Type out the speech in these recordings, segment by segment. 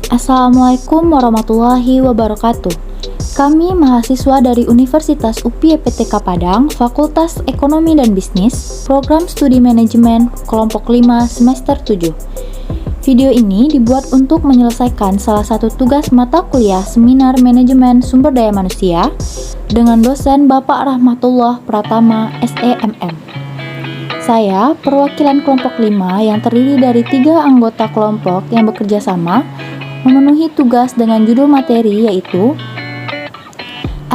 Assalamualaikum warahmatullahi wabarakatuh. Kami mahasiswa dari Universitas UPI EPTK Padang, Fakultas Ekonomi dan Bisnis, Program Studi Manajemen, Kelompok 5, Semester 7. Video ini dibuat untuk menyelesaikan salah satu tugas mata kuliah Seminar Manajemen Sumber Daya Manusia dengan dosen Bapak Rahmatullah Pratama, SEMM. Saya, perwakilan kelompok 5 yang terdiri dari 3 anggota kelompok yang bekerja sama, memenuhi tugas dengan judul materi yaitu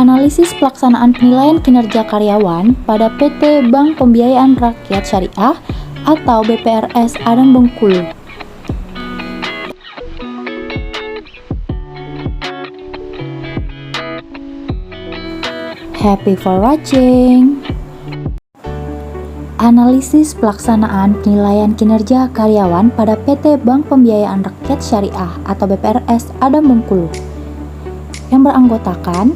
Analisis Pelaksanaan Penilaian Kinerja Karyawan pada PT Bank Pembiayaan Rakyat Syariah atau BPRS Adang Bengkulu. Happy for watching! Analisis pelaksanaan penilaian kinerja karyawan pada PT Bank Pembiayaan Rakyat Syariah atau BPRS Adang Bengkulu yang beranggotakan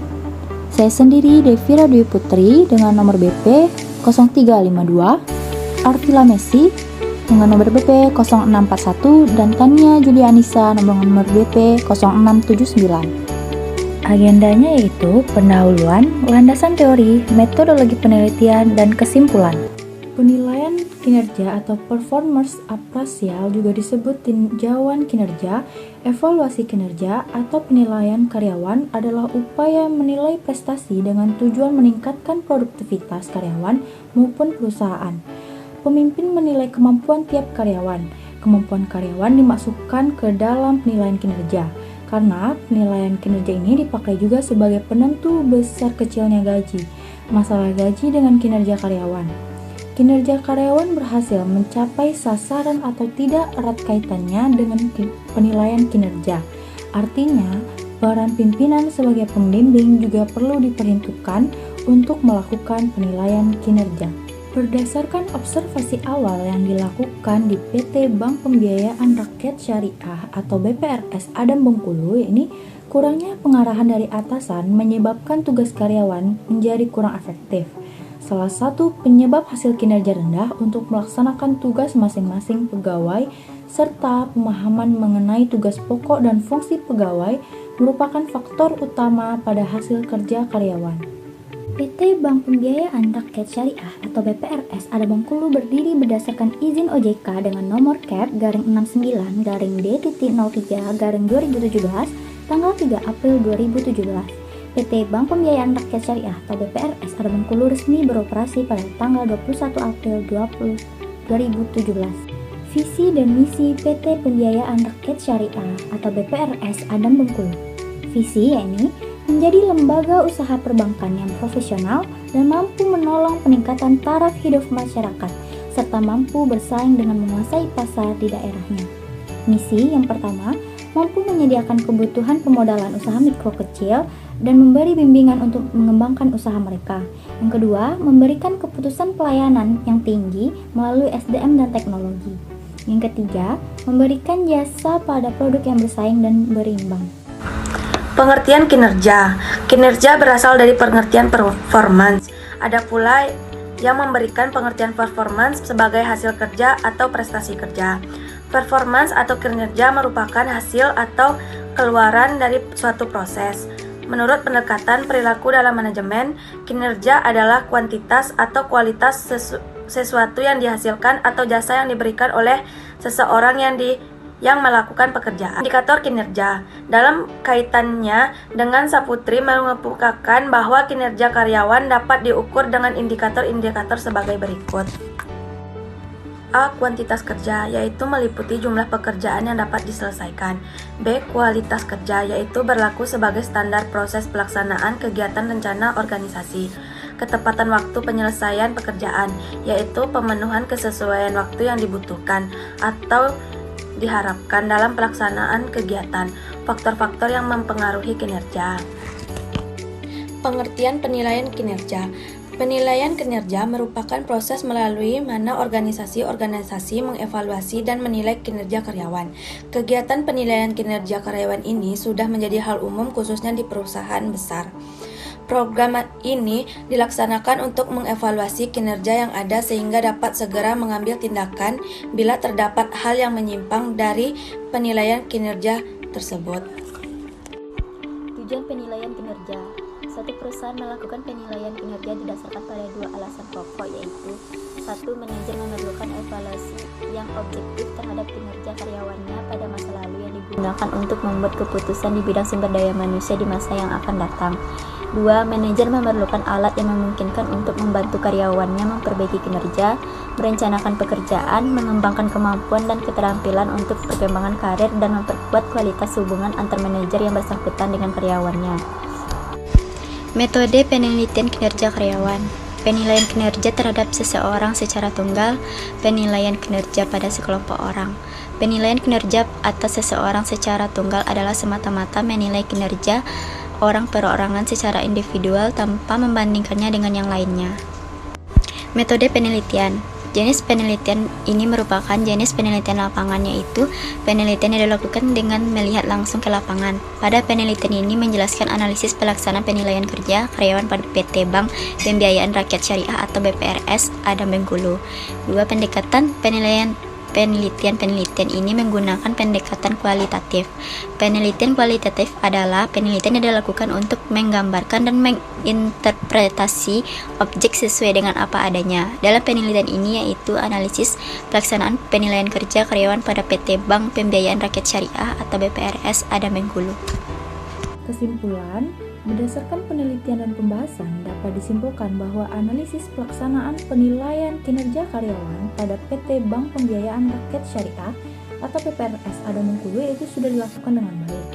saya sendiri Devira Dwi Putri dengan nomor BP 0352, Arvila Messi dengan nomor BP 0641 dan Tania Julianisa dengan nomor BP 0679. Agendanya yaitu pendahuluan, landasan teori, metodologi penelitian, dan kesimpulan. Penilaian kinerja atau performance appraisal juga disebut tinjauan kinerja, evaluasi kinerja, atau penilaian karyawan adalah upaya menilai prestasi dengan tujuan meningkatkan produktivitas karyawan maupun perusahaan. Pemimpin menilai kemampuan tiap karyawan. Kemampuan karyawan dimasukkan ke dalam penilaian kinerja, karena penilaian kinerja ini dipakai juga sebagai penentu besar kecilnya gaji, masalah gaji dengan kinerja karyawan. Kinerja karyawan berhasil mencapai sasaran atau tidak erat kaitannya dengan penilaian kinerja. Artinya, peran pimpinan sebagai pembimbing juga perlu diperhitungkan untuk melakukan penilaian kinerja. Berdasarkan observasi awal yang dilakukan di PT Bank Pembiayaan Rakyat Syariah atau BPRS Adang Bengkulu, ini kurangnya pengarahan dari atasan menyebabkan tugas karyawan menjadi kurang efektif. Salah satu penyebab hasil kinerja rendah untuk melaksanakan tugas masing-masing pegawai serta pemahaman mengenai tugas pokok dan fungsi pegawai merupakan faktor utama pada hasil kerja karyawan. PT Bank Pembiayaan Rakyat Syariah atau BPRS Adang Bengkulu berdiri berdasarkan izin OJK dengan nomor CAP /69-D03-2017 tanggal 3 April 2017. PT Bank Pembiayaan Rakyat Syariah atau BPRS Adang Bengkulu resmi beroperasi pada tanggal 21 April 2017. Visi dan misi PT Pembiayaan Rakyat Syariah atau BPRS Adang Bengkulu. Visi yakni menjadi lembaga usaha perbankan yang profesional dan mampu menolong peningkatan taraf hidup masyarakat serta mampu bersaing dengan menguasai pasar di daerahnya. Misi yang pertama, mampu menyediakan kebutuhan pemodalan usaha mikro kecil dan memberi bimbingan untuk mengembangkan usaha mereka. Yang kedua, memberikan keputusan pelayanan yang tinggi melalui SDM dan teknologi. Yang ketiga, memberikan jasa pada produk yang bersaing dan berimbang. Pengertian kinerja. Kinerja berasal dari pengertian performance. Ada pula yang memberikan pengertian performance sebagai hasil kerja atau prestasi kerja. Performance atau kinerja merupakan hasil atau keluaran dari suatu proses. Menurut pendekatan perilaku dalam manajemen, kinerja adalah kuantitas atau kualitas sesuatu yang dihasilkan atau jasa yang diberikan oleh seseorang yang melakukan pekerjaan. Indikator kinerja dalam kaitannya dengan Saputri mengemukakan bahwa kinerja karyawan dapat diukur dengan indikator-indikator sebagai berikut. A. Kuantitas kerja, yaitu meliputi jumlah pekerjaan yang dapat diselesaikan. B. Kualitas kerja, yaitu berlaku sebagai standar proses pelaksanaan kegiatan rencana organisasi. Ketepatan waktu penyelesaian pekerjaan, yaitu pemenuhan kesesuaian waktu yang dibutuhkan atau diharapkan dalam pelaksanaan kegiatan. Faktor-faktor yang mempengaruhi kinerja. Pengertian penilaian kinerja. Penilaian kinerja merupakan proses melalui mana organisasi-organisasi mengevaluasi dan menilai kinerja karyawan. Kegiatan penilaian kinerja karyawan ini sudah menjadi hal umum khususnya di perusahaan besar. Program ini dilaksanakan untuk mengevaluasi kinerja yang ada sehingga dapat segera mengambil tindakan bila terdapat hal yang menyimpang dari penilaian kinerja tersebut. Tujuan penilaian kinerja. Suatu perusahaan melakukan penilaian kinerja didasarkan pada dua alasan pokok, yaitu 1. Manajer memerlukan evaluasi yang objektif terhadap kinerja karyawannya pada masa lalu yang digunakan untuk membuat keputusan di bidang sumber daya manusia di masa yang akan datang. 2. Manajer memerlukan alat yang memungkinkan untuk membantu karyawannya memperbaiki kinerja, merencanakan pekerjaan, mengembangkan kemampuan dan keterampilan untuk perkembangan karir, dan memperkuat kualitas hubungan antar manajer yang bersangkutan dengan karyawannya. Metode penelitian kinerja karyawan. Penilaian kinerja terhadap seseorang secara tunggal, penilaian kinerja pada sekelompok orang. Penilaian kinerja atas seseorang secara tunggal adalah semata-mata menilai kinerja orang perorangan secara individual tanpa membandingkannya dengan yang lainnya. Metode penelitian. Jenis penelitian ini merupakan jenis penelitian lapangan, yaitu penelitian yang dilakukan dengan melihat langsung ke lapangan. Pada penelitian ini menjelaskan analisis pelaksanaan penilaian kerja karyawan pada PT Bank Pembiayaan Rakyat Syariah atau BPRS Adam Bengkulu. 2. Pendekatan penelitian ini menggunakan pendekatan kualitatif. Penelitian kualitatif adalah penelitian yang dilakukan untuk menggambarkan dan menginterpretasi objek sesuai dengan apa adanya. Dalam penelitian ini yaitu analisis pelaksanaan penilaian kerja karyawan pada PT Bank Pembiayaan Rakyat Syariah atau BPRS Adam Bengkulu. Kesimpulan, berdasarkan penelitian dan pembahasan dapat disimpulkan bahwa analisis pelaksanaan penilaian kinerja karyawan pada PT Bank Pembiayaan Rakyat Syariah atau BPRS Adam Bengkulu itu sudah dilakukan dengan baik.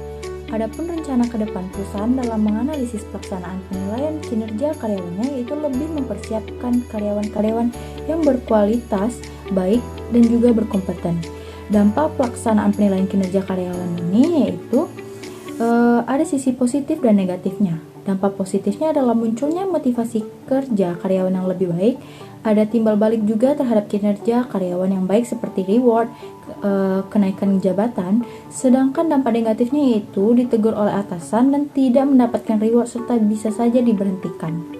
Adapun rencana ke depan perusahaan dalam menganalisis pelaksanaan penilaian kinerja karyawannya yaitu lebih mempersiapkan karyawan-karyawan yang berkualitas baik dan juga berkompeten. Dampak pelaksanaan penilaian kinerja karyawan ini yaitu ada sisi positif dan negatifnya. Dampak positifnya adalah munculnya motivasi kerja karyawan yang lebih baik, ada timbal balik juga terhadap kinerja karyawan yang baik seperti reward, kenaikan jabatan, sedangkan dampak negatifnya yaitu ditegur oleh atasan dan tidak mendapatkan reward serta bisa saja diberhentikan.